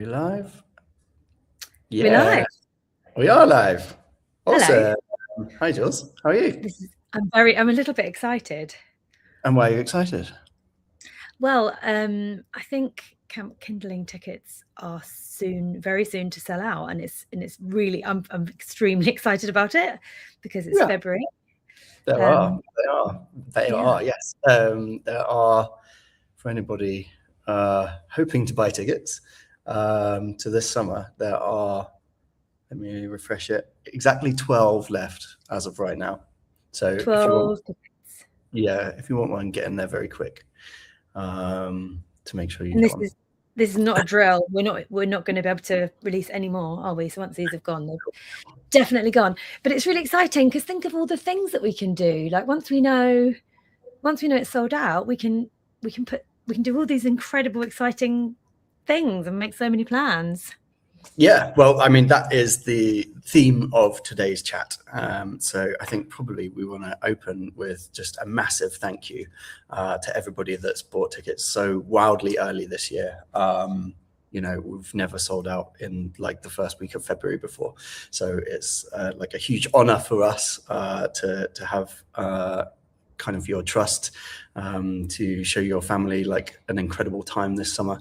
We live? We're Yeah, live. we are live. Hello. Awesome. Hi, Jules. How are you? I'm a little bit excited. And why are you excited? Well, I think Camp Kindling tickets are very soon to sell out, and it's really I'm extremely excited about it because it's Yeah, February. there are. Um, They are. They yeah. are, yes. There are, for anybody hoping to buy tickets to this summer, there are, let me refresh it, exactly 12 left as of right now. So if you want, 12 tickets. if you want one, get in there very quick to make sure you And get this one. is this is not a drill. We're not going to be able to release any more, are we? So once these have gone, they've definitely gone. But it's really exciting because think of all the things that we can do. Like once we know it's sold out, we can do all these incredible, exciting things and make so many plans. Yeah, well, I mean, that is the theme of today's chat. So I think probably we want to open with just a massive thank you to everybody that's bought tickets so wildly early this year. We've never sold out in like the first week of February before. So it's like a huge honor for us to have kind of your trust to show your family like an incredible time this summer.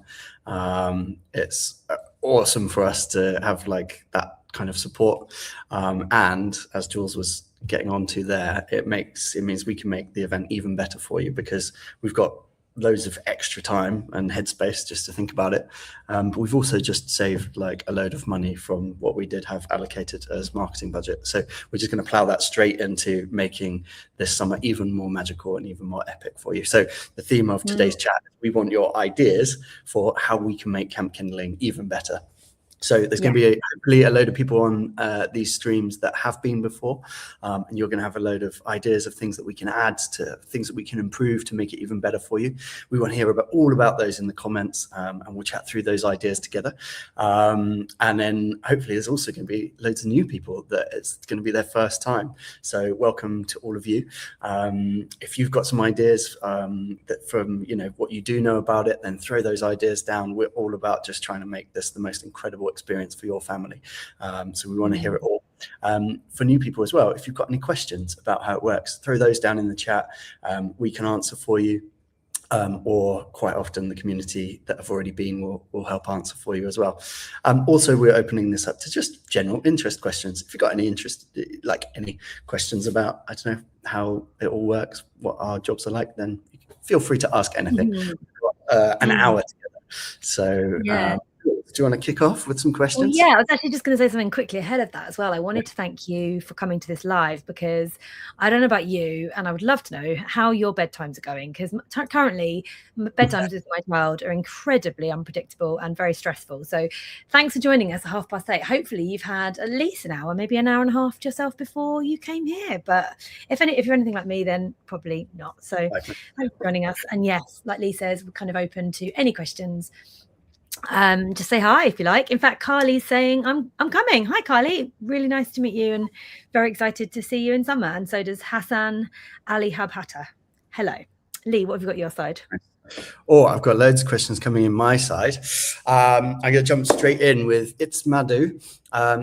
It's awesome for us to have like that kind of support. And as Jules was getting onto there, it means we can make the event even better for you because we've got loads of extra time and headspace just to think about it. But we've also just saved like a load of money from what we did have allocated as marketing budget. So we're just going to plow that straight into making this summer even more magical and even more epic for you. So the theme of today's chat, we want your ideas for how we can make Camp Kindling even better. So there's going to be hopefully a load of people on these streams that have been before, and you're going to have a load of ideas of things that we can add to things that we can improve to make it even better for you. We want to hear all about those in the comments, and we'll chat through those ideas together. And then hopefully there's also going to be loads of new people that it's going to be their first time. So welcome to all of you. If you've got some ideas that from what you do know about it, then throw those ideas down. We're all about just trying to make this the most incredible experience for your family. So we want to hear it all. For new people as well, if you've got any questions about how it works, throw those down in the chat. We can answer for you. Or quite often the community that have already been will help answer for you as well. Also, we're opening this up to just general interest questions. If you've got any interest, like any questions about, I don't know, how it all works, what our jobs are like, then feel free to ask anything. We've got an hour together. So do you want to kick off with some questions? Well, yeah, I was actually just going to say something quickly ahead of that as well. I wanted to thank you for coming to this live because I don't know about you, and I would love to know how your bedtimes are going because currently bedtimes with my child are incredibly unpredictable and very stressful. So thanks for joining us at 8:30. Hopefully you've had at least an hour, maybe an hour and a half to yourself before you came here. But if you're anything like me, then probably not. So thanks for joining us. And yes, like Lee says, we're kind of open to any questions. Just say hi if you like. In fact, Carly's saying I'm coming. Hi Carly, really nice to meet you and very excited to see you in summer. And so does Hassan Ali Habhata. Hello. Lee, what have you got your side? I've got loads of questions coming in my side. I'm going to jump straight in with It's Madhu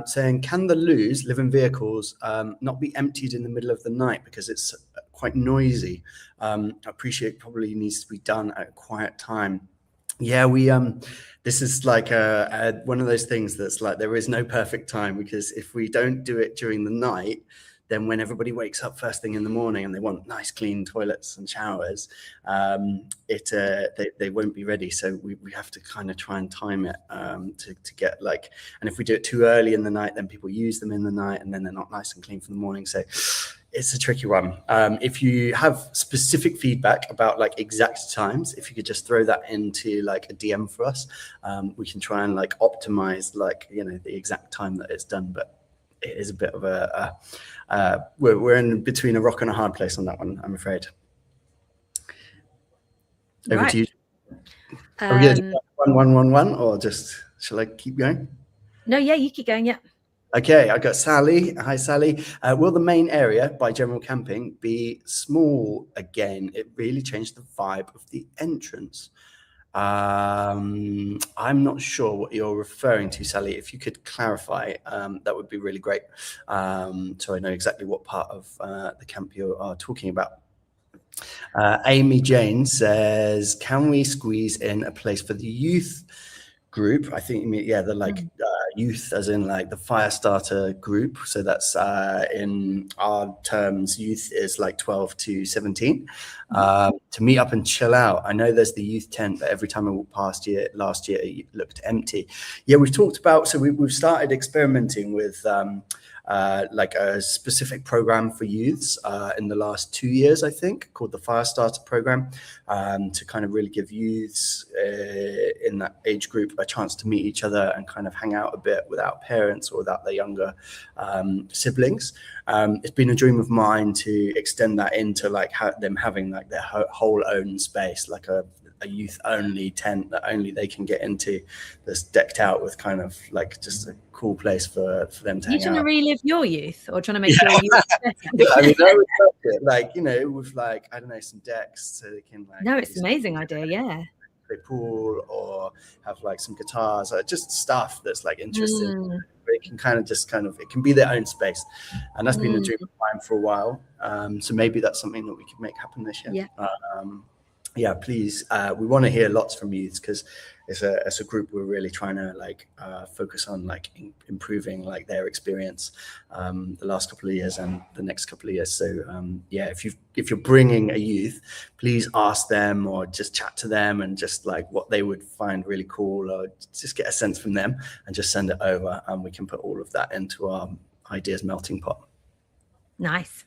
saying, can the loos live in vehicles not be emptied in the middle of the night because it's quite noisy? I appreciate probably needs to be done at a quiet time. Yeah, this is like one of those things that's like there is no perfect time because if we don't do it during the night, then when everybody wakes up first thing in the morning and they want nice clean toilets and showers, they won't be ready. So we have to kind of try and time it to get like, and if we do it too early in the night, then people use them in the night and then they're not nice and clean for the morning. So it's a tricky one. If you have specific feedback about like exact times, if you could just throw that into like a DM for us, we can try and like optimize like, the exact time that it's done. But it is a bit of we're in between a rock and a hard place on that one, I'm afraid. Over to you. Are we going to do 1-1-1-1 or shall I keep going? No, yeah, you keep going, yeah. Okay, I got Sally. Hi, Sally. Will the main area by general camping be small again? It really changed the vibe of the entrance. I'm not sure what you're referring to, Sally. If you could clarify, that would be really great. So I know exactly what part of the camp you are talking about. Amy Jane says, can we squeeze in a place for the youth group? I think you mean, yeah, the like youth as in like the fire starter group. So that's in our terms, youth is like 12 to 17, to meet up and chill out. I know there's the youth tent, but every time I walked past last year, it looked empty. Yeah, we've talked about, so we've started experimenting with like a specific program for youths in the last 2 years, I think, called the Fire Starter program, to kind of really give youths in that age group a chance to meet each other and kind of hang out a bit without parents or without their younger siblings. It's been a dream of mine to extend that into like them having like their whole own space, like a youth only tent that only they can get into, that's decked out with kind of like just a cool place for them to hang out. You trying to relive your youth or trying to make your youth better? I mean, I would love it. Like, you know, with like, I don't know, some decks so they can like. No, it's an amazing idea, yeah. Play pool or have like some guitars or just stuff that's like interesting. It can it can be their own space, and that's been a dream of mine for a while. So maybe that's something that we can make happen this year. Yeah, please. We want to hear lots from youths because as a group we're really trying to like focus on like improving like their experience the last couple of years and the next couple of years. So yeah, if you're bringing a youth, please ask them or just chat to them and just like what they would find really cool, or just get a sense from them and just send it over, and we can put all of that into our ideas melting pot. Nice.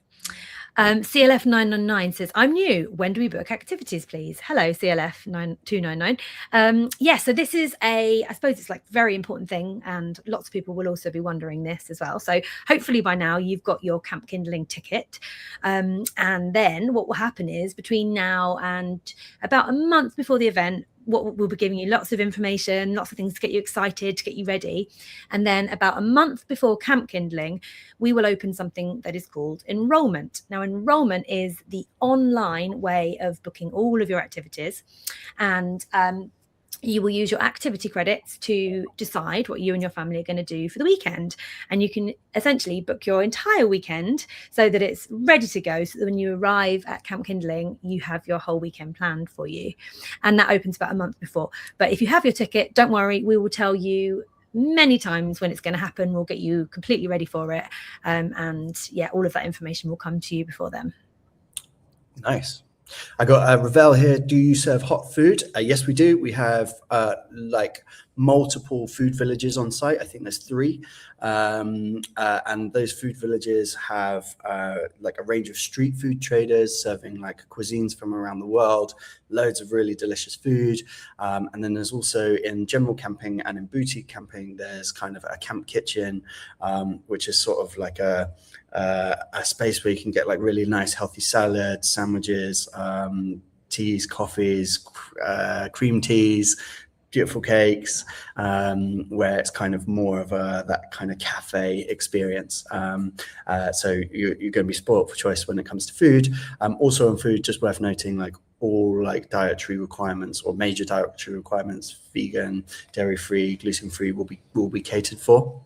CLF 999 says, I'm new. When do we book activities, please? Hello, CLF 299. Yeah, so this is I suppose it's like a very important thing, and lots of people will also be wondering this as well. So hopefully by now you've got your camp kindling ticket. And then what will happen is between now and about a month before the event, we'll be giving you lots of information, lots of things to get you excited, to get you ready. And then about a month before camp kindling, we will open something that is called enrollment. Now, enrollment is the online way of booking all of your activities. And you will use your activity credits to decide what you and your family are going to do for the weekend. And you can essentially book your entire weekend so that it's ready to go, so that when you arrive at Camp Kindling, you have your whole weekend planned for you. And that opens about a month before. But if you have your ticket, don't worry, we will tell you many times when it's going to happen. We'll get you completely ready for it. And yeah, all of that information will come to you before then. Nice. I got Ravel here. Do you serve hot food? Yes, we do. We have like multiple food villages on site. I think there's 3. And those food villages have like a range of street food traders serving like cuisines from around the world, loads of really delicious food. And then there's also in general camping and in boutique camping, there's kind of a camp kitchen, which is sort of like a space where you can get like really nice healthy salads, sandwiches, teas, coffees, cream teas, beautiful cakes, where it's kind of more of that kind of cafe experience. So you're going to be spoiled for choice when it comes to food. Also on food, just worth noting, like all like dietary requirements or major dietary requirements, vegan, dairy-free, gluten-free will be catered for.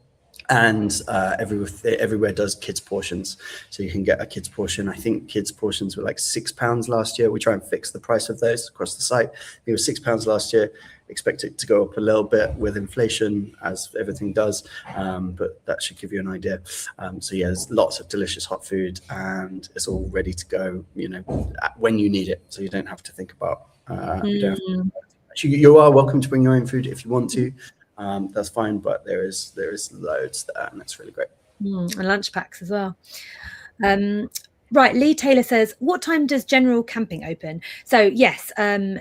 And everywhere does kids portions, so you can get a kids portion. I think kids portions were like £6 last year. We try and fix the price of those across the site. It was £6 last year. Expect it to go up a little bit with inflation, as everything does, but that should give you an idea. So yeah, there's lots of delicious hot food, and it's all ready to go, you know, when you need it, so you don't have to think about you are welcome to bring your own food if you want to. That's fine, but there is loads there, and it's really great. And lunch packs as well. Right, Lee Taylor says, what time does general camping open? So yes,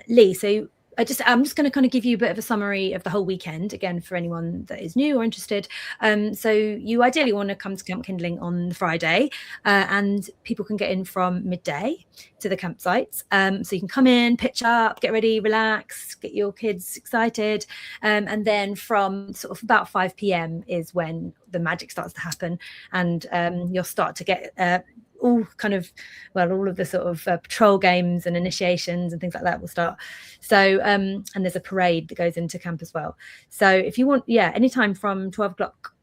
Lee, so I'm just going to kind of give you a bit of a summary of the whole weekend again for anyone that is new or interested. So you ideally want to come to Camp Kindling on the Friday, and people can get in from midday to the campsites. So you can come in, pitch up, get ready, relax, get your kids excited, and then from sort of about 5 p.m. is when the magic starts to happen, and you'll start to get all kind of, well, all of the sort of patrol games and initiations and things like that will start. So and there's a parade that goes into camp as well. So if you want, anytime from 12 o'clock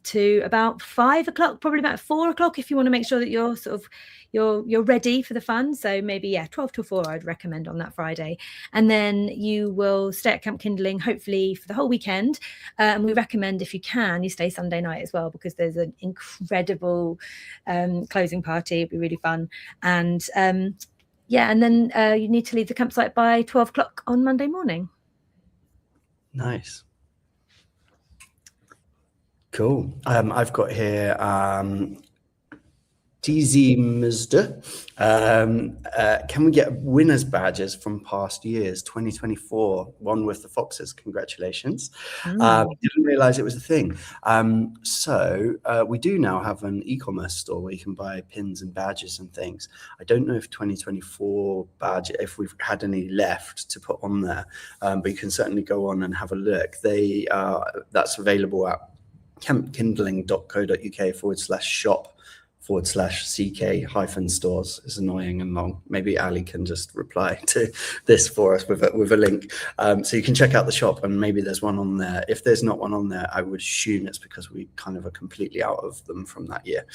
to about 5 o'clock, probably about 4 o'clock, if you want to make sure that you're sort of you're ready for the fun. So maybe 12 to 4 I'd recommend on that Friday, and then you will stay at Camp Kindling hopefully for the whole weekend, and we recommend, if you can, you stay Sunday night as well, because there's an incredible closing party. It'll be really fun. And and then you need to leave the campsite by 12 o'clock on Monday morning. Nice. Cool. I've got here DZ Mazda. Can we get winners badges from past years? 2024, one with the Foxes. Congratulations. Didn't realize it was a thing. So we do now have an e-commerce store where you can buy pins and badges and things. I don't know if 2024 badge, if we've had any left to put on there, but you can certainly go on and have a look. That's available at campkindling.co.uk/shop/CK-stores. Is annoying and long. Maybe Ali can just reply to this for us with a link. So you can check out the shop, and maybe there's one on there. If there's not one on there, I would assume it's because we kind of are completely out of them from that year.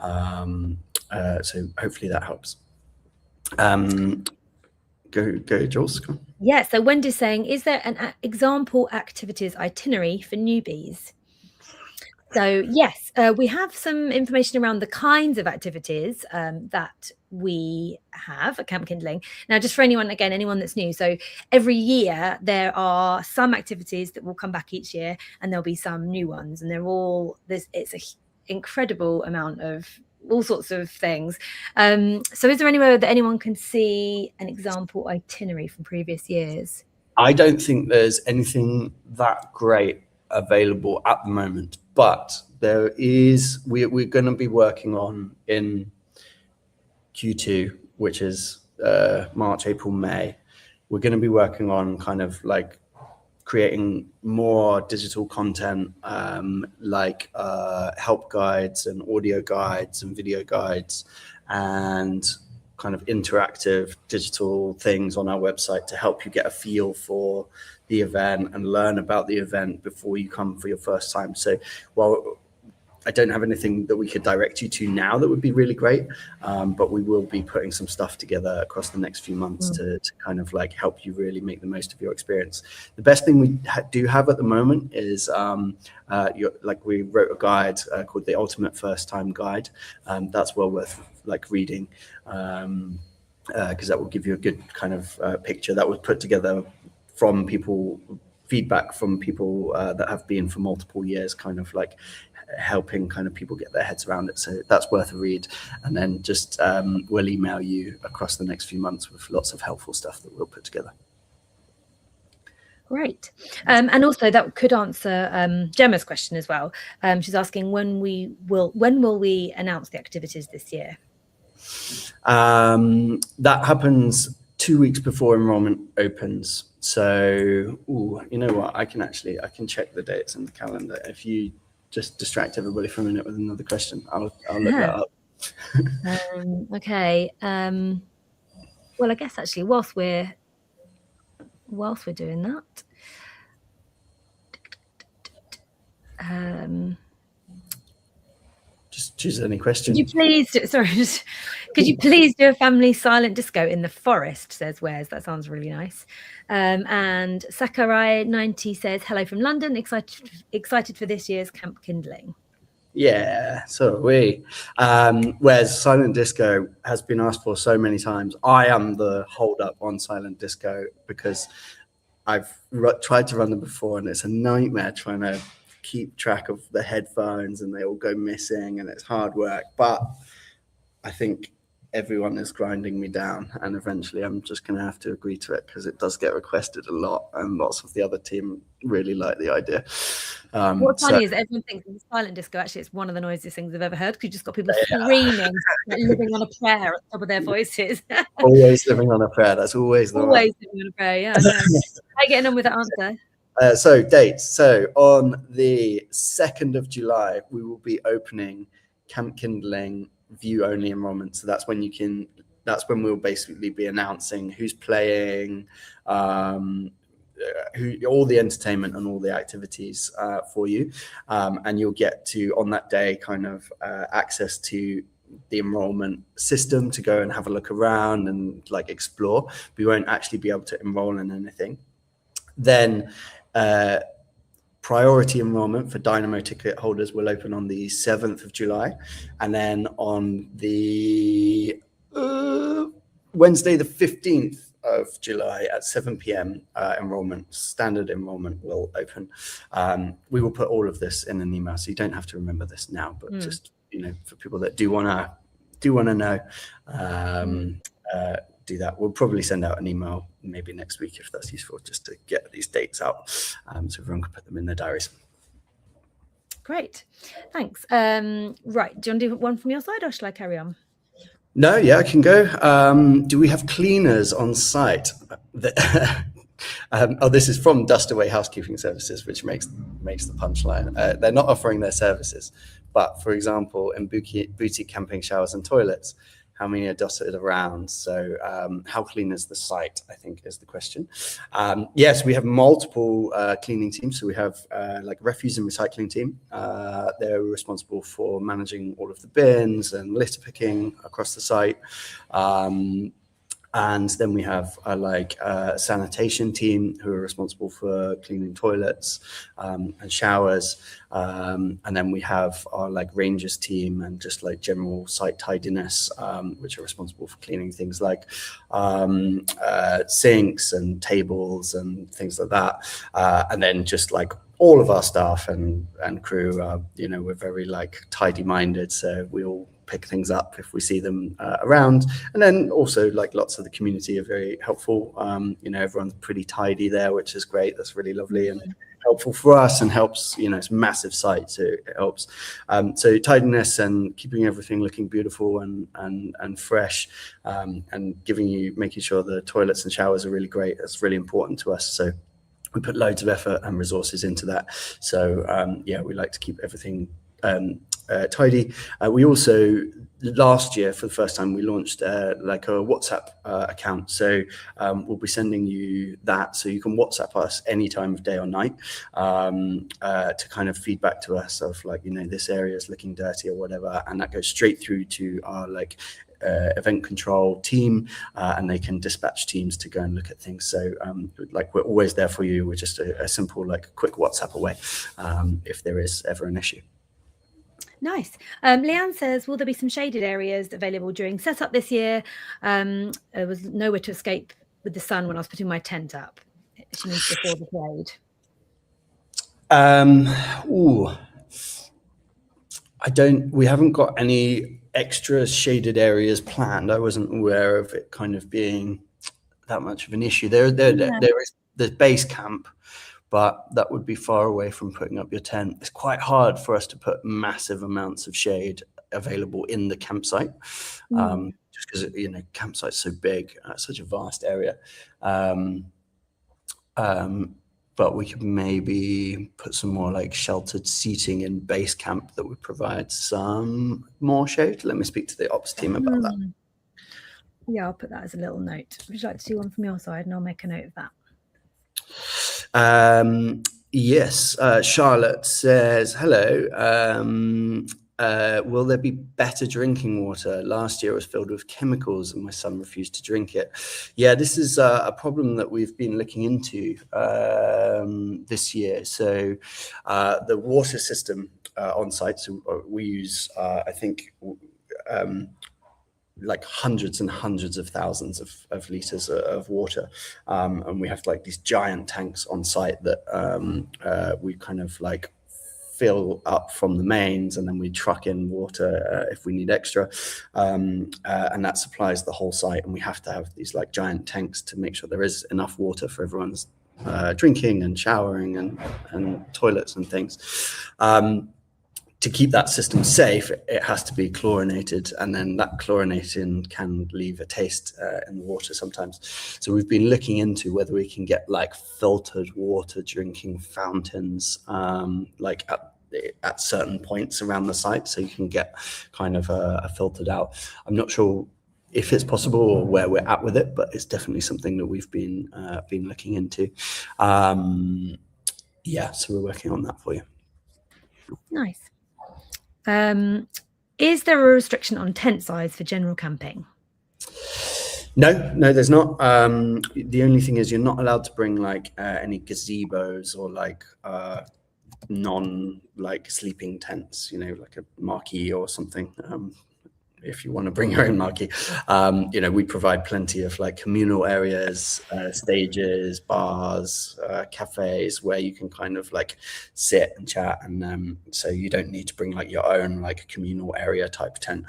So hopefully that helps. Go, Jules. Go. Yeah, so Wendy's saying, is there an example activities itinerary for newbies? So yes, we have some information around the kinds of activities that we have at Camp Kindling. Now, just for anyone that's new, so every year there are some activities that will come back each year, and there'll be some new ones, and it's an incredible amount of all sorts of things. So is there anywhere that anyone can see an example itinerary from previous years? I don't think there's anything that great available at the moment, but there is, we're going to be working on in Q2, which is March, April, May. We're going to be working on kind of like creating more digital content, like help guides and audio guides and video guides and kind of interactive digital things on our website to help you get a feel for the event and learn about the event before you come for your first time. So while I don't have anything that we could direct you to now that would be really great, but we will be putting some stuff together across the next few months to kind of like help you really make the most of your experience. The best thing we do have at the moment is we wrote a guide called the Ultimate First Time Guide. That's well worth like reading, because that will give you a good kind of picture that was put together from feedback from people that have been for multiple years, kind of like helping kind of people get their heads around it. So that's worth a read. And then just we'll email you across the next few months with lots of helpful stuff that we'll put together. Great. And also that could answer Gemma's question as well. She's asking when will we announce the activities this year? That happens 2 weeks before enrollment opens. So, you know what? I can check the dates in the calendar. If you just distract everybody for a minute with another question, I'll look that up. Okay. Well, I guess actually, whilst we're doing that, just choose any question. Could you please do a family silent disco in the forest, says Wes. That sounds really nice. And Sakurai90 says, hello from London, excited for this year's Camp Kindling. Yeah, so are we. Whereas silent disco has been asked for so many times. I am the hold up on silent disco because I've tried to run them before, and it's a nightmare trying to keep track of the headphones, and they all go missing, and it's hard work. But I think everyone is grinding me down, and eventually I'm just going to have to agree to it because it does get requested a lot, and lots of the other team really like the idea. What's funny is everyone thinks in silent disco, actually, it's one of the noisiest things I've ever heard, because you just got people screaming, like living on a prayer at the top of their voices. Always living on a prayer. That's always the always living on a prayer. Yeah. How are you getting on with that answer? So dates. So on the 2nd of July, we will be opening Camp Kindling view only enrollment. So that's when we'll basically be announcing who's playing, all the entertainment and all the activities for you, and you'll get to, on that day, kind of access to the enrollment system to go and have a look around and like explore, but you won't actually be able to enroll in anything. Then priority enrollment for Dynamo ticket holders will open on the 7th of July, and then on the Wednesday the 15th of July at 7 p.m. Standard enrollment will open. We will put all of this in an email, so you don't have to remember this now, but just, you know, for people that do want to know, do that. We'll probably send out an email maybe next week if that's useful, just to get these dates out, so everyone can put them in their diaries. Great, thanks. Right, do you want to do one from your side, or shall I carry on? No, yeah, I can go. Do we have cleaners on site? This is from Dustaway Housekeeping Services, which makes the punchline. They're not offering their services, but for example, in boutique camping showers and toilets, how many are dotted around? So how clean is the site, I think, is the question. Yes, we have multiple cleaning teams. So we have like refuse and recycling team. They're responsible for managing all of the bins and litter picking across the site. And then we have a sanitation team who are responsible for cleaning toilets and showers. And then we have our like rangers team and just like general site tidiness, which are responsible for cleaning things like sinks and tables and things like that. And then just like all of our staff and crew, you know, we're very like tidy minded. So we all pick things up if we see them around. And then also like lots of the community are very helpful. You know, everyone's pretty tidy there, which is great. That's really lovely and helpful for us, and helps, you know, it's a massive site, so it helps. So tidiness and keeping everything looking beautiful and fresh, and making sure the toilets and showers are really great. That's really important to us. So we put loads of effort and resources into that. So yeah, we like to keep everything tidy. We also, last year, for the first time, we launched like a WhatsApp account. So we'll be sending you that, so you can WhatsApp us any time of day or night, to kind of feedback to us of like, you know, this area is looking dirty or whatever, and that goes straight through to our like event control team, and they can dispatch teams to go and look at things. So like, we're always there for you. We're just a simple like quick WhatsApp away if there is ever an issue. Nice. Leanne says, will there be some shaded areas available during setup this year? There was nowhere to escape with the sun when I was putting my tent up. She means before the parade. We haven't got any extra shaded areas planned. I wasn't aware of it kind of being that much of an issue. There is the base camp, but that would be far away from putting up your tent. It's quite hard for us to put massive amounts of shade available in the campsite, just because, you know, campsite's so big, such a vast area. But we could maybe put some more like sheltered seating in base camp that would provide some more shade. Let me speak to the ops team about that. Yeah, I'll put that as a little note. Would you like to do one from your side, and I'll make a note of that? Yes, Charlotte says, hello. Will there be better drinking water? Last year it was filled with chemicals and my son refused to drink it. Yeah, this is a problem that we've been looking into this year. So the water system on site, so we use, I think, like hundreds and hundreds of thousands of liters of water, and we have like these giant tanks on site that we kind of like fill up from the mains, and then we truck in water if we need extra, and that supplies the whole site. And we have to have these like giant tanks to make sure there is enough water for everyone's drinking and showering and toilets and things. To keep that system safe, it has to be chlorinated, and then that chlorinating can leave a taste in the water sometimes. So we've been looking into whether we can get like filtered water drinking fountains, like at certain points around the site, so you can get kind of filtered out. I'm not sure if it's possible or where we're at with it, but it's definitely something that we've been looking into. Yeah, so we're working on that for you. Nice. Is there a restriction on tent size for general camping? No, there's not. The only thing is you're not allowed to bring like any gazebos or like non like sleeping tents, you know, like a marquee or something. If you want to bring your own marquee, you know, we provide plenty of like communal areas, stages, bars, cafes where you can kind of like sit and chat, and so you don't need to bring like your own like communal area type tent.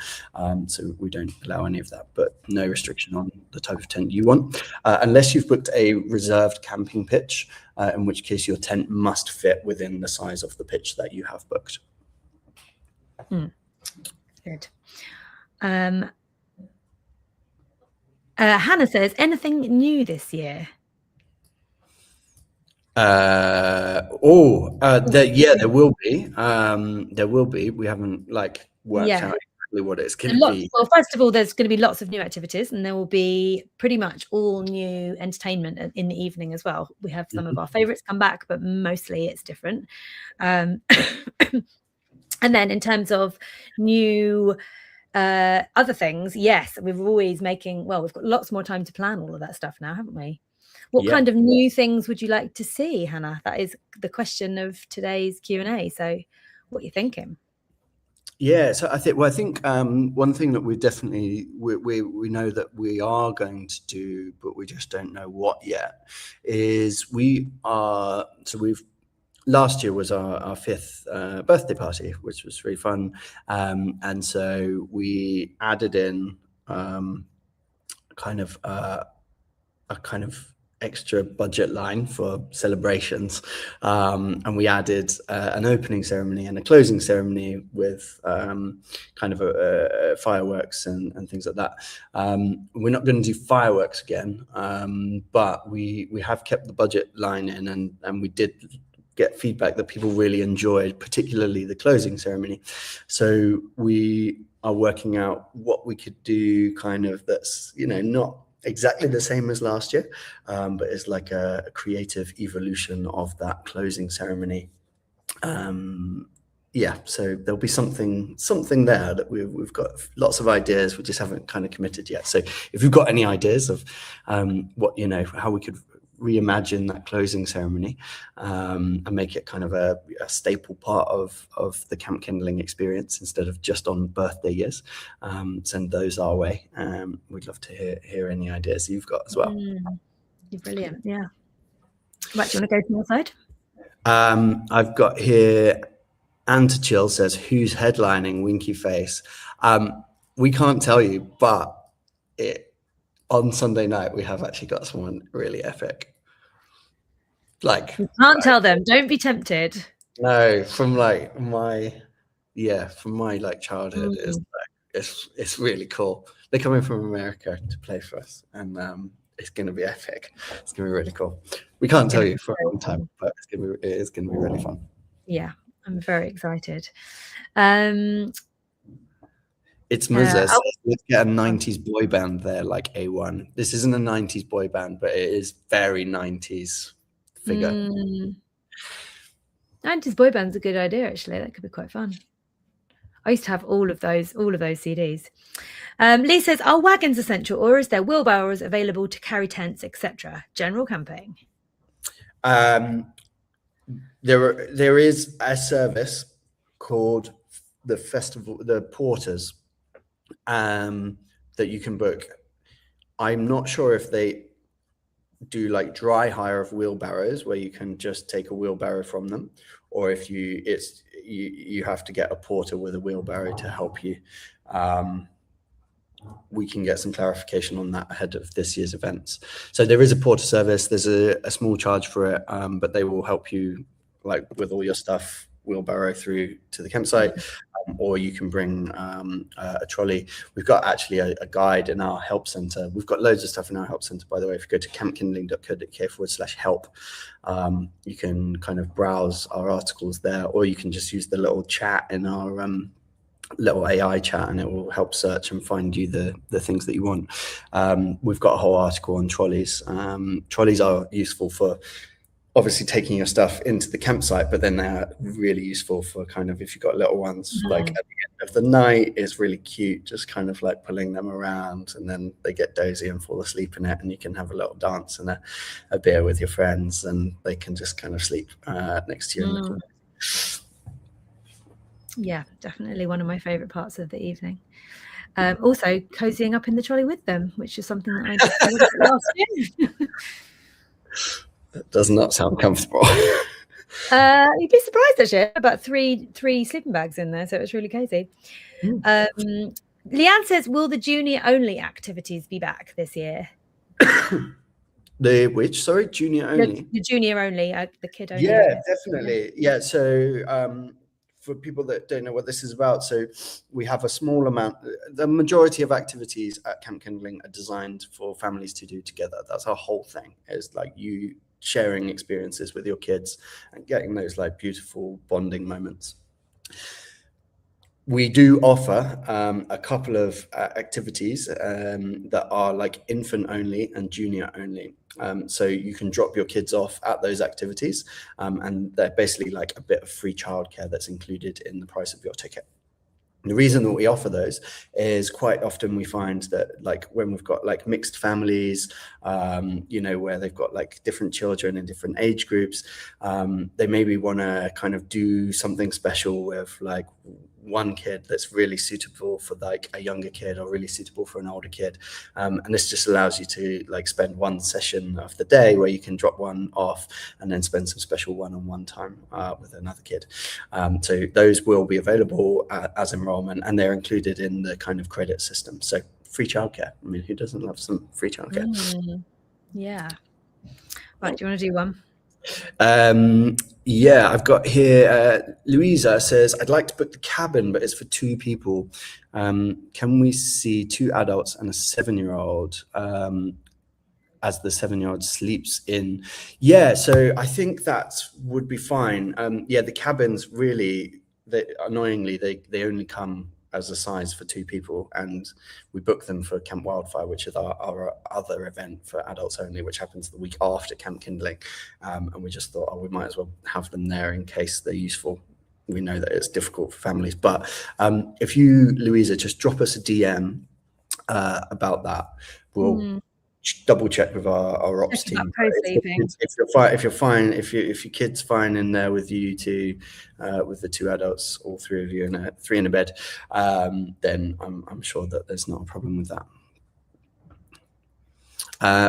So we don't allow any of that, but no restriction on the type of tent you want, unless you've booked a reserved camping pitch, in which case your tent must fit within the size of the pitch that you have booked. Good. Hannah says, anything new this year? Yeah, there will be. There will be. We haven't like worked out exactly what it's going to be. Well, first of all, there's going to be lots of new activities, and there will be pretty much all new entertainment in the evening as well. We have some of our favorites come back, but mostly it's different. And then in terms of new other things, yes, we've got lots more time to plan all of that stuff now, haven't we? What kind of new things would you like to see, Hannah? That is the question of today's Q&A. So what are you thinking? Yeah, so I think one thing that we definitely we know that we are going to do, but we just don't know what yet, is last year was our 5th birthday party, which was really fun. And so we added in a kind of extra budget line for celebrations. And we added an opening ceremony and a closing ceremony with kind of fireworks and things like that. We're not going to do fireworks again, but we have kept the budget line in, and we did get feedback that people really enjoyed, particularly the closing ceremony. So we are working out what we could do kind of that's, you know, not exactly the same as last year, but is like a creative evolution of that closing ceremony. Yeah, so there'll be something there that we've got lots of ideas. We just haven't kind of committed yet. So if you've got any ideas of what, you know, how we could reimagine that closing ceremony and make it kind of a staple part of the camp kindling experience instead of just on birthday years, send those our way. We'd love to hear any ideas you've got as well. You're brilliant. Yeah. Right, do you want to go from your side? I've got here, Anta Chill says, who's headlining? Winky face. We can't tell you, but on Sunday night, we have actually got someone really epic. Like, you can't tell them. Don't be tempted. No, from my like childhood, it's really cool. They're coming from America to play for us, and it's going to be epic. It's going to be really cool. We can't tell you for a long time, but it is going to be really fun. Yeah, I'm very excited. It's Muzza. Let's get a 90s boy band there, like A1. This isn't a 90s boy band, but it is very 90s figure. 90s boy band's a good idea, actually. That could be quite fun. I used to have all of those CDs. Lee says, are wagons essential, or is there wheelbarrows available to carry tents, etc.? General camping. There is a service called the Porters, that you can book. I'm not sure if they do like dry hire of wheelbarrows where you can just take a wheelbarrow from them, or if you have to get a porter with a wheelbarrow to help you. We can get some clarification on that ahead of this year's events. So there is a porter service. There's a small charge for it, but they will help you like with all your stuff, wheelbarrow through to the campsite. or you can bring a trolley. We've got actually a guide in our help center. We've got loads of stuff in our help center, by the way. If you go to campkindling.co.uk/help, you can kind of browse our articles there, or you can just use the little chat in our little AI chat, and it will help search and find you the things that you want. We've got a whole article on trolleys. Trolleys are useful for obviously taking your stuff into the campsite, but then they're really useful for kind of, if you've got little ones, like at the end of the night, it's really cute, just kind of like pulling them around, and then they get dozy and fall asleep in it, and you can have a little dance and a beer with your friends, and they can just kind of sleep next to you in the corner. Yeah, definitely one of my favorite parts of the evening. Also cozying up in the trolley with them, which is something that I did last year. That does not sound comfortable. You'd be surprised actually. About three sleeping bags in there, so it was really cozy. Leanne says, will the junior only activities be back this year? The which, sorry, junior only? The junior only, the kid only. Yeah, definitely. Yeah, so for people that don't know what this is about, so we have a small amount, the majority of activities at Camp Kindling are designed for families to do together. That's our whole thing, is like you sharing experiences with your kids and getting those like beautiful bonding moments. We do offer a couple of activities that are like infant only and junior only. So you can drop your kids off at those activities, and they're basically like a bit of free childcare that's included in the price of your ticket. The reason that we offer those is quite often we find that like when we've got like mixed families, you know, where they've got like different children in different age groups, they maybe want to kind of do something special with like one kid that's really suitable for like a younger kid or really suitable for an older kid. And this just allows you to like spend one session of the day where you can drop one off and then spend some special one-on-one time with another kid. So those will be available as enrollment, and they're included in the kind of credit system. So free childcare. I mean, who doesn't love some free childcare? Yeah. Right, do you want to do one? Yeah, I've got here, Louisa says, I'd like to book the cabin, but it's for 2 people. Can we see 2 adults and a 7-year-old as the 7-year-old sleeps in? Yeah, so I think that would be fine. Yeah, the cabins really, annoyingly, they only come as a size for 2 people, and we book them for Camp Wildfire, which is our other event for adults only, which happens the week after Camp Kindling. And we just thought, oh, we might as well have them there in case they're useful. We know that it's difficult for families, but if you, Louisa, just drop us a DM about that, we'll double check with our ops team. If your kid's fine in there with you two, with the 2 adults, all 3 of you, and 3 in a bed, then I'm sure that there's not a problem with that.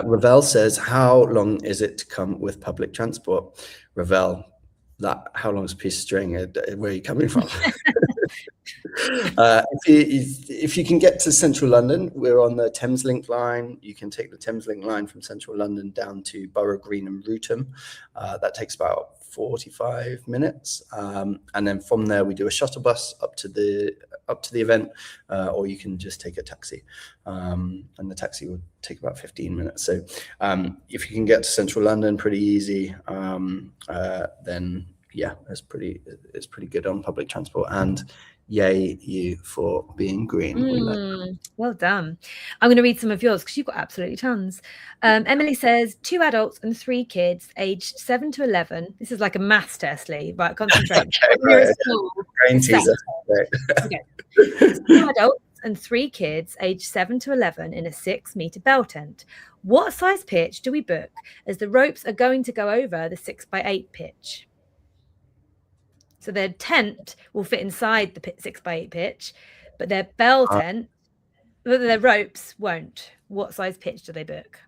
Ravel says, how long is it to come with public transport? Ravel, how long is a piece of string? Where are you coming from? If you can get to central London, we're on the Thameslink line. You can take the Thameslink line from central London down to Borough Green and Rootham. That takes about 45 minutes, and then from there we do a shuttle bus up to the event, or you can just take a taxi, and the taxi would take about 15 minutes. So if you can get to central London pretty easy, then yeah, it's pretty good on public transport. And yay you for being green. Well done. I'm going to read some of yours because you've got absolutely tons. Emily says 2 adults and 3 kids aged 7 to 11. This is like a maths test, Lee. Right, concentrate. Okay, brain teaser. Okay. 2 adults and 3 kids aged 7 to 11 in a 6-meter bell tent. What size pitch do we book, as the ropes are going to go over the 6x8 pitch? So their tent will fit inside the 6x8 pitch, but their bell tent, their ropes won't. What size pitch do they book?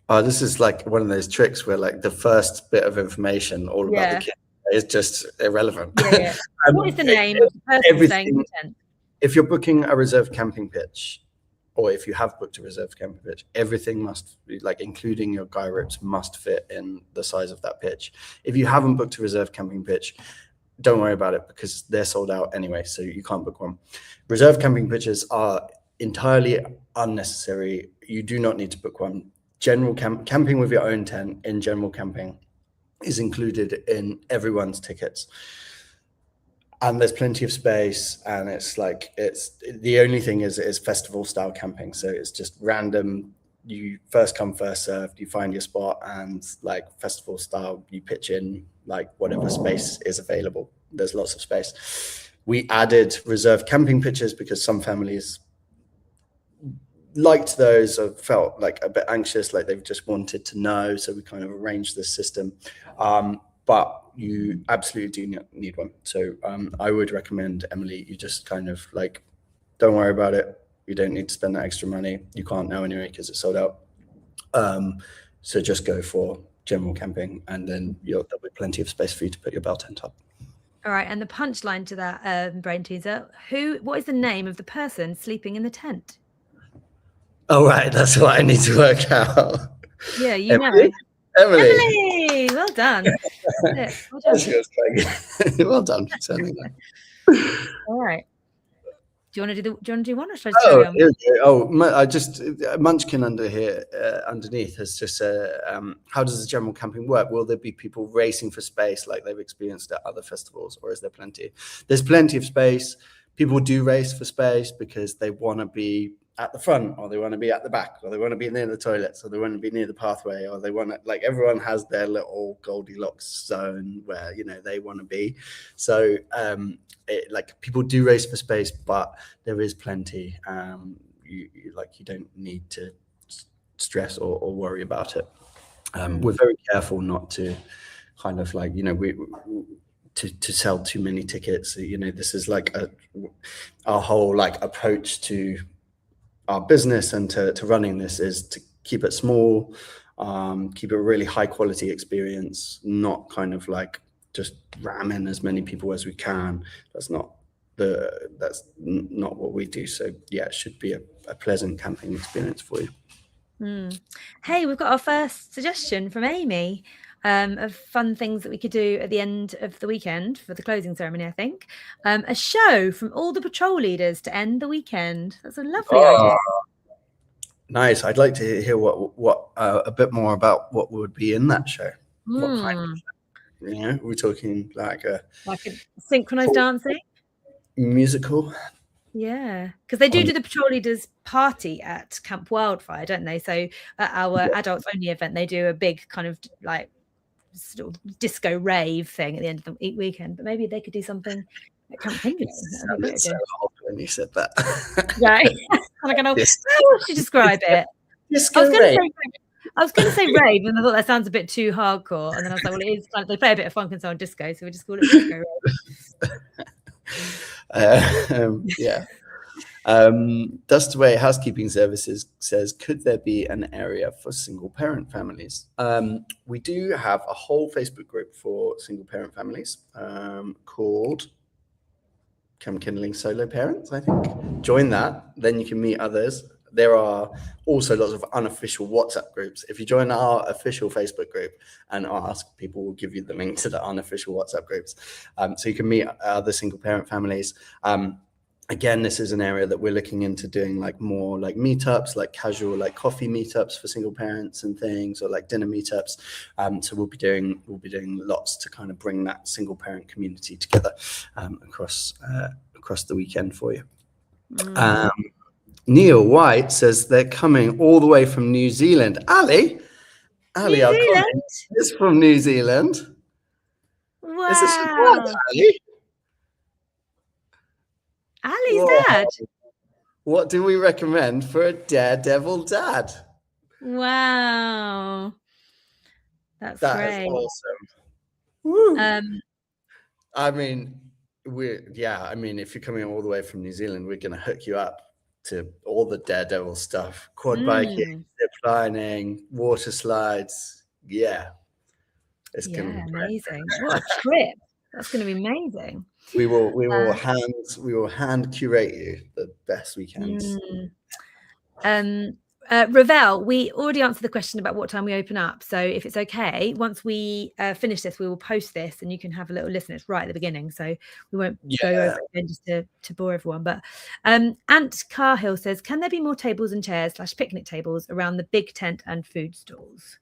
Oh, this is like one of those tricks where like the first bit of information all about the kid is just irrelevant. Yeah. What is the name of the person staying in the tent? If you're booking a reserved camping pitch, or if you have booked a reserved camping pitch, everything must be, like including your guy ropes, must fit in the size of that pitch. If you haven't booked a reserved camping pitch, don't worry about it because they're sold out anyway, so you can't book one. Reserve camping pitches are entirely unnecessary. You do not need to book one. General camping with your own tent in general camping is included in everyone's tickets. And there's plenty of space, and it's the only thing is festival style camping. So it's just random, you first come, first served, you find your spot, and like festival style, you pitch in like whatever space is available. There's lots of space. We added reserved camping pitches because some families liked those or felt like a bit anxious, like they've just wanted to know. So we kind of arranged this system. But you absolutely do need one. So I would recommend, Emily, you just kind of like, don't worry about it. You don't need to spend that extra money. You can't now anyway because it's sold out. So just go for general camping, and then there'll be plenty of space for you to put your bell tent up. All right. And the punchline to that brain teaser, what is the name of the person sleeping in the tent? Oh, right. That's what I need to work out. Yeah, you Emily? know. Emily, well done. Yeah, well done. Well done. Certainly. All right. Do you want to do one, or should I carry on? I just Munchkin underneath has just said, how does the general camping work? Will there be people racing for space like they've experienced at other festivals, or is there plenty? There's plenty of space. People do race for space because they want to be at the front, or they want to be at the back, or they want to be near the toilets, or they want to be near the pathway, or they want to, like, everyone has their little Goldilocks zone where, you know, they want to be. So like, people do race for space, but there is plenty. You don't need to stress or worry about it. We're very careful not to kind of like, you know, to sell too many tickets. You know, this is like our whole like approach to our business and to running this is to keep it small, keep it a really high quality experience, not kind of like just ram in as many people as we can. That's not what we do. So yeah, it should be a pleasant camping experience for you. Hey, we've got our first suggestion from Amy of fun things that we could do at the end of the weekend for the closing ceremony, I think. A show from all the patrol leaders to end the weekend. That's a lovely idea. Nice. I'd like to hear what a bit more about what would be in that show. What kind of show? You know, we're talking like a synchronized dancing musical. Yeah, because they do the patrol leaders party at Camp Wildfire, don't they? So at our adults only event, they do a big kind of like sort of disco rave thing at the end of the weekend. But maybe they could do something at Camp Penguin. It's so hard when you said that. Right. I'm gonna, how would you describe it? I was going to say rave, and I thought that sounds a bit too hardcore. And then I was like, well, it is kind of, they play a bit of funk and soul and disco, so we just call it disco rave. Yeah. Dustaway Housekeeping Services says, could there be an area for single parent families? We do have a whole Facebook group for single parent families called Camp Kindling Solo Parents, I think. Join that, then you can meet others. There are also lots of unofficial WhatsApp groups. If you join our official Facebook group and ask, people will give you the link to the unofficial WhatsApp groups. So you can meet other single parent families. Again, this is an area that we're looking into doing like more like meetups, like casual, like coffee meetups for single parents and things, or like dinner meetups. So we'll be doing lots to kind of bring that single parent community together across the weekend for you. Neil White says they're coming all the way from New Zealand. Ali, our comment is from New Zealand. Wow. Is this your dad, Ali? Ali's dad. What do we recommend for a daredevil dad? Wow. That great. Is awesome. Woo. I mean, if you're coming all the way from New Zealand, we're going to hook you up to all the daredevil stuff: quad biking, zip lining, water slides. Yeah, it's going to be amazing. What a trip! That's going to be amazing. We will hand curate you the best weekends. Ravel, we already answered the question about what time we open up. So if it's okay, once we finish this, we will post this and you can have a little listen. It's right at the beginning, so we won't go over it again just to bore everyone. But Ant Carhill says, can there be more tables and chairs / picnic tables around the big tent and food stalls?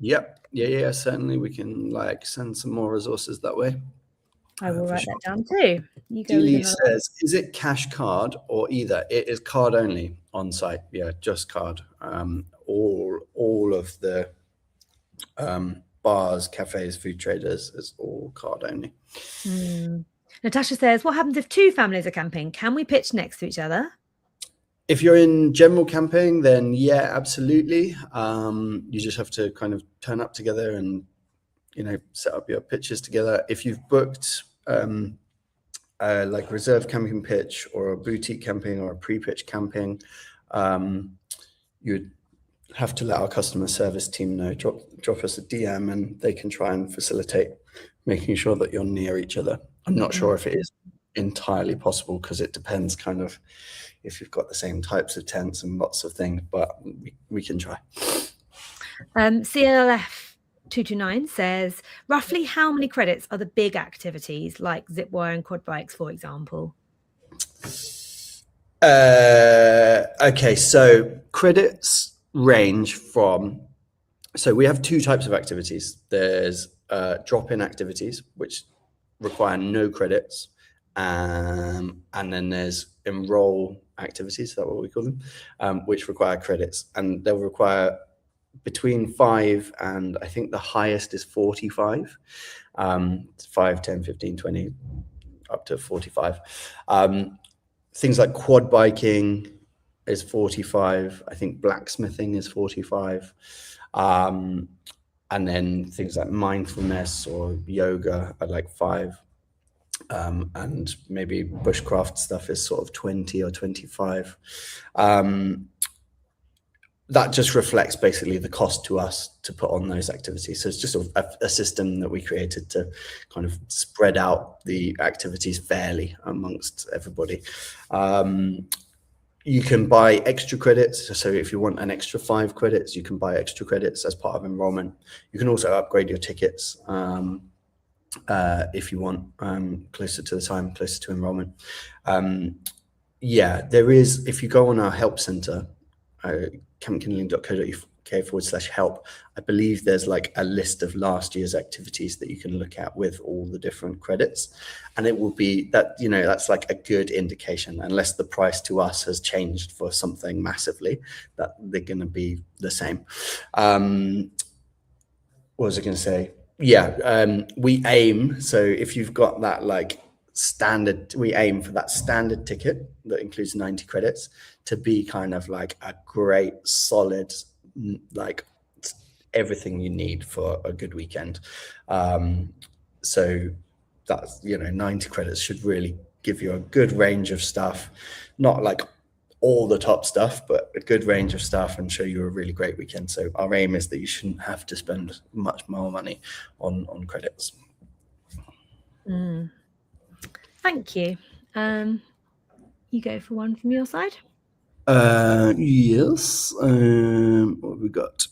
Yep. Yeah, certainly. We can send some more resources that way. I will write that down too. You go. Lee says, is it cash card or either? It is card only on site. Yeah, just card. All of the bars, cafes, food traders is all card only. Natasha says, what happens if two families are camping? Can we pitch next to each other? If you're in general camping, then yeah, absolutely. You just have to kind of turn up together and, set up your pitches together. If you've booked reserve camping pitch or a boutique camping or a pre-pitch camping, you'd have to let our customer service team know, drop us a DM and they can try and facilitate making sure that you're near each other. I'm not sure if it is entirely possible because it depends kind of if you've got the same types of tents and lots of things, but we can try. CLF 229 says, roughly how many credits are the big activities like zip wire and quad bikes, for example? Okay, so credits range from, so we have two types of activities. There's drop-in activities, which require no credits. And then there's enroll activities, is that what we call them, which require credits. And they'll require between 5 and I think the highest is 45, 5, 10, 15, 20, up to 45. Things like quad biking is 45. I think blacksmithing is 45. And then things like mindfulness or yoga are like 5. And maybe bushcraft stuff is sort of 20 or 25. That just reflects basically the cost to us to put on those activities. So it's just a system that we created to kind of spread out the activities fairly amongst everybody. You can buy extra credits. So if you want an extra 5 credits, you can buy extra credits as part of enrollment. You can also upgrade your tickets if you want, closer to the time, closer to enrollment. Yeah, there is, if you go on our help center, campkindling.co.uk/help, I believe there's like a list of last year's activities that you can look at with all the different credits, and it will be that, that's like a good indication, unless the price to us has changed for something massively, that they're going to be the same. What was I going to say? Yeah, we aim, so if you've got that standard, we aim for that standard ticket that includes 90 credits to be kind of like a great solid, everything you need for a good weekend. So that's, 90 credits should really give you a good range of stuff, not like all the top stuff, but a good range of stuff, and show you a really great weekend. So our aim is that you shouldn't have to spend much more money on credits. Thank you. You go for one from your side. Yes. What have we got?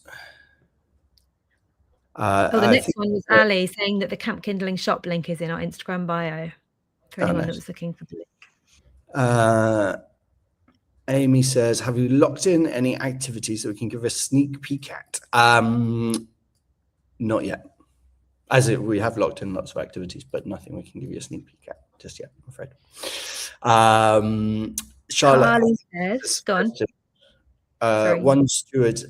The next one was Ali saying that the Camp Kindling shop link is in our Instagram bio for anyone that was looking for the link. Amy says, have you locked in any activities that we can give a sneak peek at? Not yet. We have locked in lots of activities, but nothing we can give you a sneak peek at just yet, I'm afraid. Charlotte says, go on. One steward,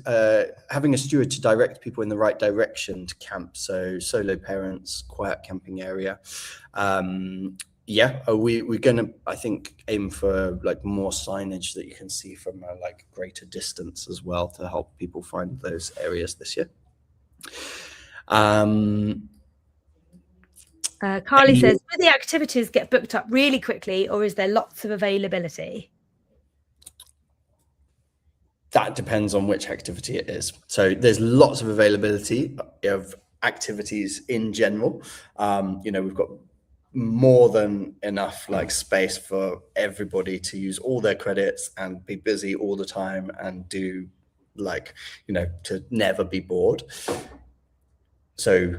having a steward to direct people in the right direction to camp. So solo parents, quiet camping area. Yeah, we're gonna, I think, aim for more signage that you can see from a greater distance as well to help people find those areas this year. Carly says, do the activities get booked up really quickly, or is there lots of availability? That depends on which activity it is. So there's lots of availability of activities in general. We've got more than enough space for everybody to use all their credits and be busy all the time and do like, to never be bored. So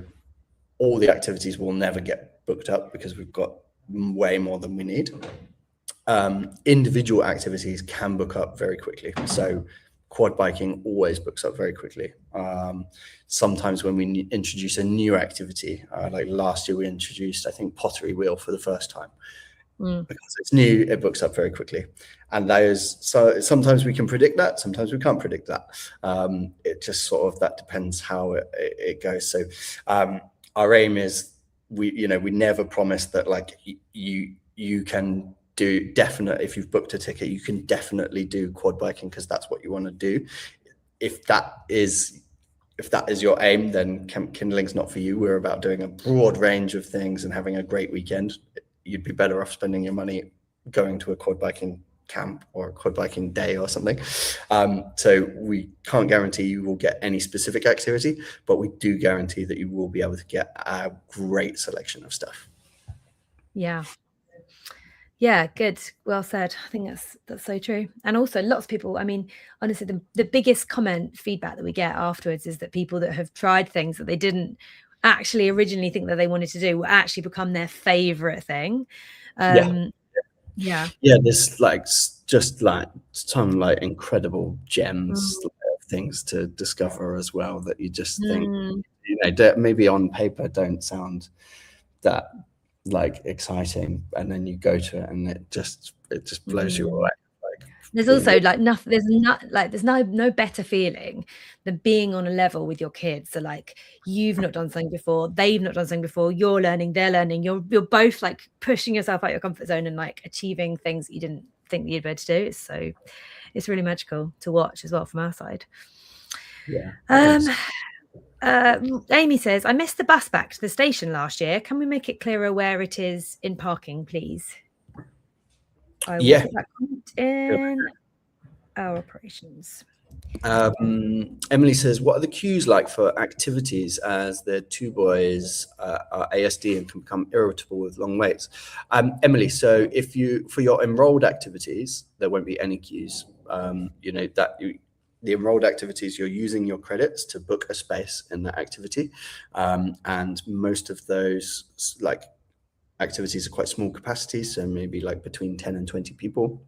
all the activities will never get booked up because we've got way more than we need. Individual activities can book up very quickly. So quad biking always books up very quickly. Sometimes when we introduce a new activity, like last year we introduced, I think, pottery wheel for the first time. Because it's new, it books up very quickly. And so sometimes we can predict that, sometimes we can't predict that. It just sort of, that depends how it goes. So our aim is, we never promise that like you can do definite, if you've booked a ticket, you can definitely do quad biking because that's what you want to do. If that is your aim, then Camp Kindling's not for you. We're about doing a broad range of things and having a great weekend. You'd be better off spending your money going to a quad biking camp or a quad biking day or something. So we can't guarantee you will get any specific activity, but we do guarantee that you will be able to get a great selection of stuff. Yeah, good. Well said. I think that's so true. And also lots of people, I mean, honestly, the biggest feedback that we get afterwards is that people that have tried things that they didn't actually originally think that they wanted to do will actually become their favorite thing. Yeah, there's like just like some like incredible gems of things to discover as well, that you just think maybe on paper don't sound that like exciting, and then you go to it and it just blows you away. There's also like nothing. There's no better feeling than being on a level with your kids. So like, you've not done something before, they've not done something before. You're learning, they're learning. You're both like pushing yourself out your comfort zone and like achieving things that you didn't think that you'd be able to do. So it's really magical to watch as well from our side. Amy says, I missed the bus back to the station last year. Can we make it clearer where it is in parking, please? I will put that comment in our operations. Emily says, what are the queues like for activities, as the two boys are ASD and can become irritable with long waits? Emily, so for your enrolled activities, there won't be any queues. The enrolled activities, you're using your credits to book a space in that activity. And most of those like activities are quite small capacity, so maybe like between 10 and 20 people.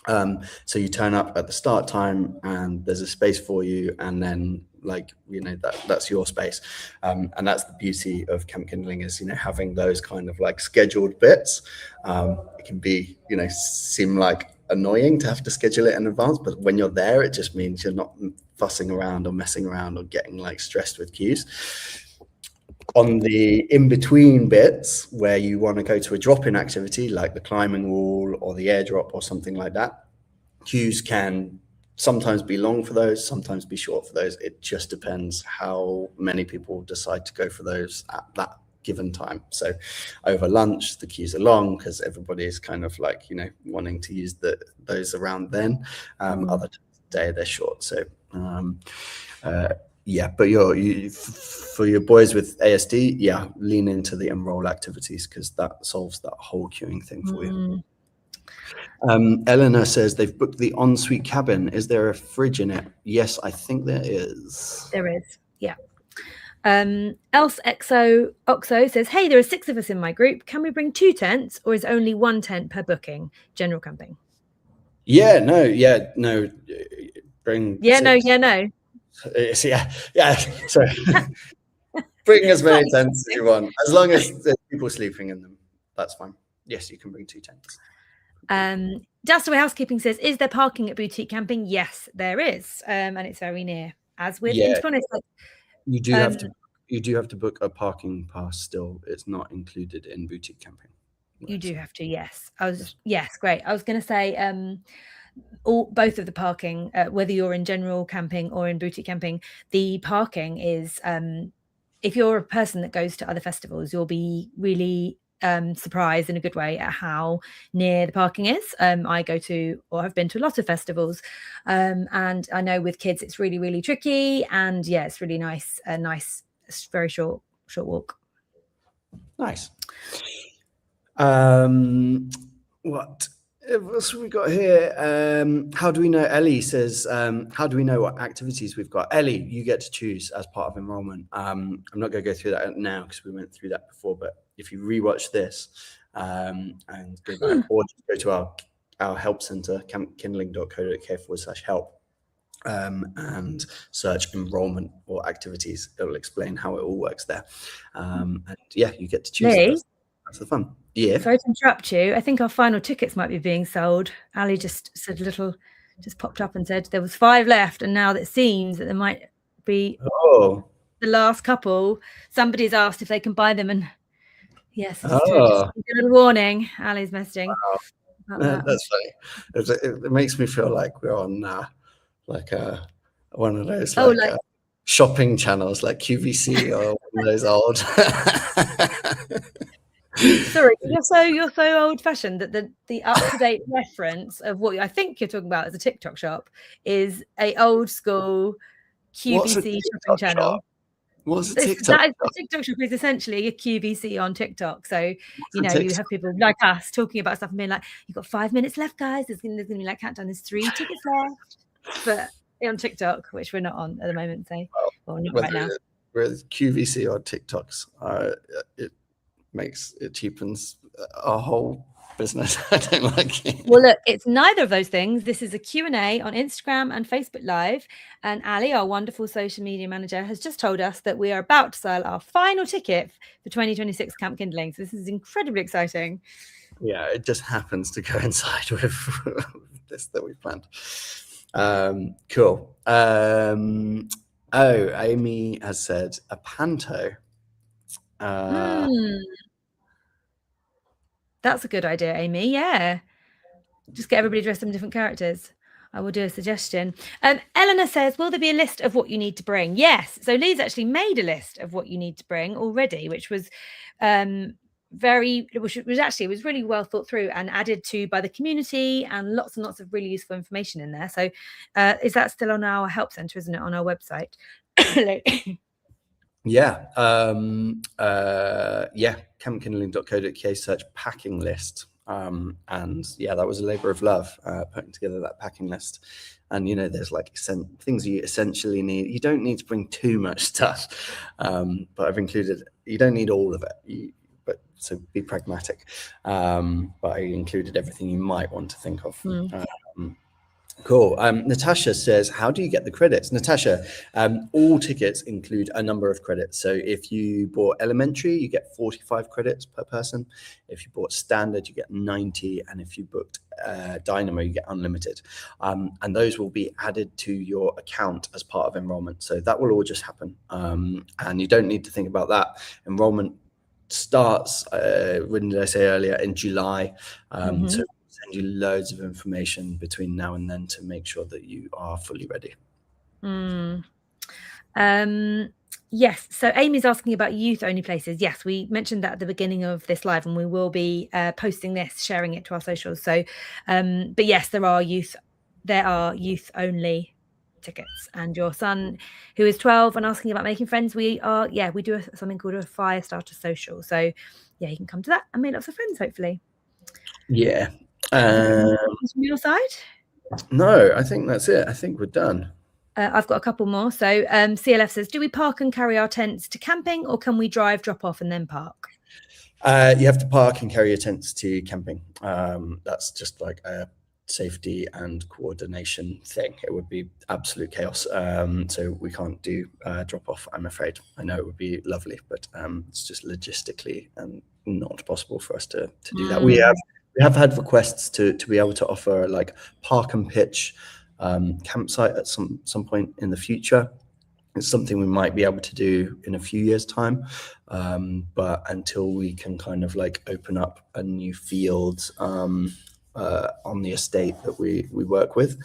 So you turn up at the start time and there's a space for you, and then like, that's your space. And that's the beauty of Camp Kindling, is, having those kind of like scheduled bits. It can be, seem like annoying to have to schedule it in advance, but when you're there, it just means you're not fussing around or messing around or getting like stressed with queues. On the in-between bits where you want to go to a drop-in activity like the climbing wall or the airdrop or something like that, queues can sometimes be long for those, sometimes be short for those. It just depends how many people decide to go for those at that given time. So over lunch, the queues are long because everybody is kind of like, wanting to use those around then. Other times of the day, they're short. So but for your boys with ASD, lean into the enroll activities, because that solves that whole queuing thing for you. Eleanor says they've booked the ensuite cabin. Is there a fridge in it? Yes, I think there is. There is, yeah. Else Oxo says, hey, there are 6 of us in my group. Can we bring 2 tents, or is only 1 tent per booking? General camping. No. Bring 6. No. Sorry. Bring as many tents as you want, as long as there's people sleeping in them. That's fine. Yes, you can bring 2 tents. Dastaway Housekeeping says, is there parking at boutique camping? Yes, there is, and it's very near. As with, and to be honest, like, you do have to book a parking pass still. It's not included in boutique camping. You do have to, yes. Great. I was going to say, both of the parking, whether you're in general camping or in boutique camping, the parking is, if you're a person that goes to other festivals, you'll be really surprised in a good way at how near the parking is. I go to, or have been to, a lot of festivals, and I know with kids it's really, really tricky, and it's really nice, very short walk. Nice. What What's we got here? How do we know? Ellie says, how do we know what activities we've got? Ellie, you get to choose as part of enrollment. I'm not going to go through that now because we went through that before, but if you rewatch this and go back or just go to our help center, campkindling.co.uk/help, and search enrollment or activities. It'll explain how it all works there. And yeah, you get to choose. Lee? That's the fun. Yeah. Sorry to interrupt you. I think our final tickets might be being sold. Ali just said just popped up and said there was 5 left, and now that it seems that there might be the last couple. Somebody's asked if they can buy them, and yes, it's true. Just a little warning. Ali's messaging. Wow. That's funny. It makes me feel like we're on one of those shopping channels like QVC or one of those old. Sorry, you're so old-fashioned that the up-to-date reference of what I think you're talking about as a TikTok shop is a old school QVC shopping channel. What's a TikTok? The TikTok shop is essentially a QVC on TikTok. So you have people like us talking about stuff and being like, "You've got 5 minutes left, guys. There's gonna be like countdown. There's 3 tickets left." But on TikTok, which we're not on at the moment, so not right now. With QVC or TikToks, it cheapens our whole business. I don't like it. Well, look, it's neither of those things. This is a Q&A on Instagram and Facebook Live, and Ali, our wonderful social media manager, has just told us that we are about to sell our final ticket for 2026 Camp Kindling. So this is incredibly exciting. Yeah, it just happens to coincide with this that we planned. Cool. Amy has said a panto. That's a good idea, Amy. Yeah. Just get everybody dressed in different characters. I will do a suggestion. Eleanor says, will there be a list of what you need to bring? Yes. So Lee's actually made a list of what you need to bring already, which was it was really well thought through and added to by the community, and lots of really useful information in there. So is that still on our help center, isn't it, on our website? Yeah. campkindling.co.uk, search packing list. And yeah, that was a labor of love, putting together that packing list. And there's like things you essentially need. You don't need to bring too much stuff, but I've included. You don't need all of it, so be pragmatic. But I included everything you might want to think of. Cool. Natasha says, how do you get the credits? Natasha, all tickets include a number of credits. So if you bought elementary, you get 45 credits per person. If you bought standard, you get 90. And if you booked Dynamo, you get unlimited. And those will be added to your account as part of enrollment. So that will all just happen. And you don't need to think about that. Enrollment starts, when did I say earlier, in July. So send you loads of information between now and then to make sure that you are fully ready. Yes. So Amy's asking about youth only places. Yes, we mentioned that at the beginning of this live, and we will be posting this, sharing it to our socials. So, but yes, there are youth only tickets. And your son, who is 12 and asking about making friends, we do something called a fire starter social. So yeah, you can come to that and make lots of friends, hopefully. Yeah. From your side? No, I think that's it. I think we're done. I've got a couple more. So CLF says, do we park and carry our tents to camping, or can we drive, drop off and then park? You have to park and carry your tents to camping. That's just like a safety and coordination thing. It would be absolute chaos. So we can't do drop off, I'm afraid. I know it would be lovely, but it's just logistically not possible for us to do that. We have had requests to be able to offer like park and pitch campsite at some point in the future. It's something we might be able to do in a few years' time, but until we can kind of like open up a new field on the estate that we work with,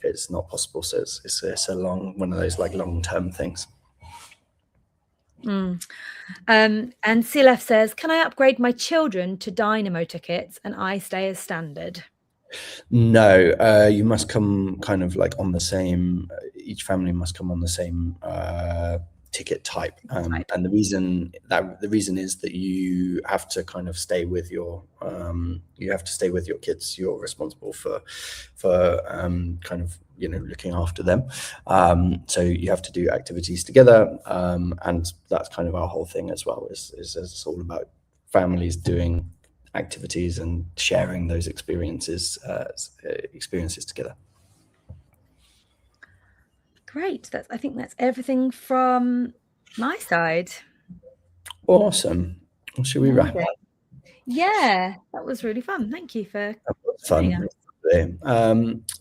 it's not possible. So it's a one of those like long-term things. And CLF says, can I upgrade my children to Dynamo tickets and I stay as standard? No, you must come kind of like on the same, each family must come on the same ticket type. And the reason is that you have to kind of stay with your kids. You're responsible for kind of, you know, looking after them. So you have to do activities together, and that's kind of our whole thing as well. Is it's all about families doing activities and sharing those experiences together. Great. I think that's everything from my side. Awesome. Well, should we wrap up? Yeah, that was really fun. Thank you for fun.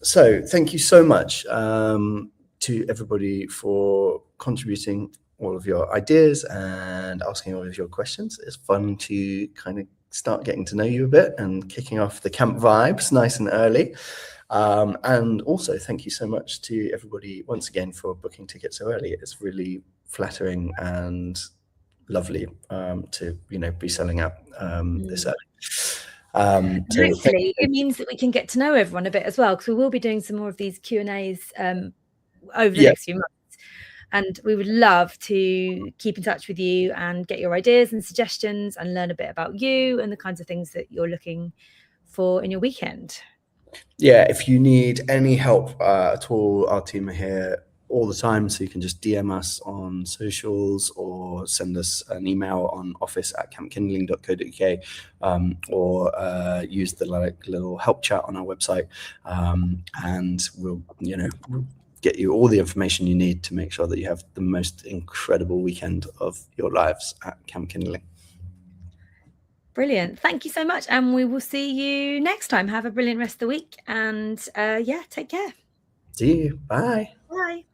So thank you so much to everybody for contributing all of your ideas and asking all of your questions. It's fun to kind of start getting to know you a bit and kicking off the camp vibes nice and early. And also thank you so much to everybody once again for booking tickets so early. It's really flattering and lovely to, you know, be selling out this early. So hopefully it means that we can get to know everyone a bit as well, because we will be doing some more of these Q&As over the next few months, and we would love to keep in touch with you and get your ideas and suggestions and learn a bit about you and the kinds of things that you're looking for in your weekend. Yeah, if you need any help at all, our team are here all the time, so you can just DM us on socials or send us an email on office@campkindling.co.uk, or use the little help chat on our website, and we'll get you all the information you need to make sure that you have the most incredible weekend of your lives at Camp Kindling. Brilliant. Thank you so much, and we will see you next time. Have a brilliant rest of the week, and yeah, take care. See you. Bye. Bye.